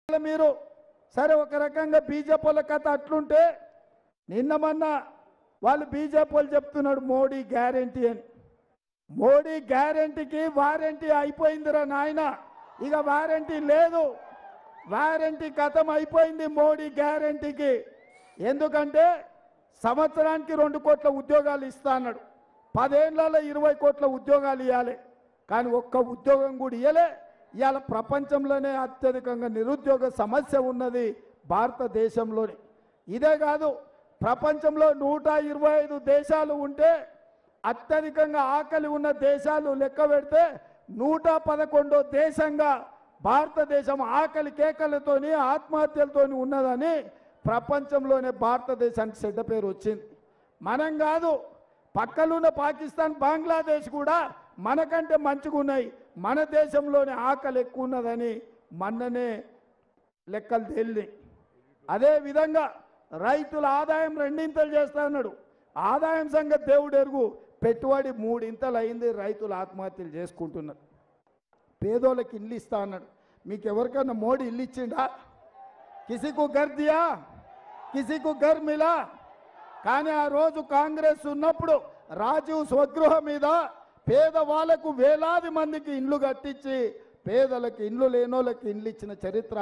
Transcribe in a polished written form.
మీరు సరే ఒక రకంగా బీజేపీల కథ అట్లుంటే నిన్న మొన్న వాళ్ళు బీజేపీలు చెప్తున్నాడు మోడీ గ్యారెంటీ అని. మోడీ గ్యారెంటీకి వారంటీ అయిపోయిందిరా నాయన, ఇక వారంటీ లేదు, వారంటీ ఖతం అయిపోయింది మోడీ గ్యారెంటీకి. ఎందుకంటే సంవత్సరానికి 2 కోట్ల ఉద్యోగాలు ఇస్తా అన్నాడు, 10 ఏళ్లలో 20 కోట్ల ఉద్యోగాలు ఇవ్వాలి, కానీ ఒక్క ఉద్యోగం కూడా ఇవ్వలే. ఇవాళ ప్రపంచంలోనే అత్యధికంగా నిరుద్యోగ సమస్య ఉన్నది భారతదేశంలోనే. ఇదే కాదు, ప్రపంచంలో 125 దేశాలు ఉంటే అత్యధికంగా ఆకలి ఉన్న దేశాలు లెక్క పెడితే 111వ దేశంగా భారతదేశం ఆకలి కేకలతోని ఆత్మహత్యలతోని ఉన్నదని ప్రపంచంలోనే భారతదేశానికి చెడ్డ పేరు వచ్చింది. మనం కాదు, పక్కలున్న పాకిస్తాన్ బంగ్లాదేశ్ కూడా మనకంటే మంచిగా ఉన్నాయి, మన దేశంలోనే ఆకలి ఎక్కువ ఉన్నదని మొన్ననే లెక్కలు తేలినాయి. అదేవిధంగా రైతుల ఆదాయం 2 ఇంతలు చేస్తా అన్నాడు. ఆదాయం సంగతి దేవుడు ఎరుగు, పెట్టుబడి 3 ఇంతలు అయింది, రైతులు ఆత్మహత్యలు చేసుకుంటున్నారు. పేదోళ్ళకి ఇల్లు ఇస్తా అన్నాడు. మీకు ఎవరికైనా మోడీ ఇల్లు ఇచ్చిండా? కిసికు ఘర్ దియా, కిసికు ఘర్ మిలా? కానీ ఆ రోజు కాంగ్రెస్ ఉన్నప్పుడు రాజీవ్ స్వగృహ మీద పేదవాళ్లకు వేలాది మందికి ఇండ్లు కట్టించి పేదలకు ఇండ్లు లేనోళ్ళకి ఇండ్లు ఇచ్చిన చరిత్ర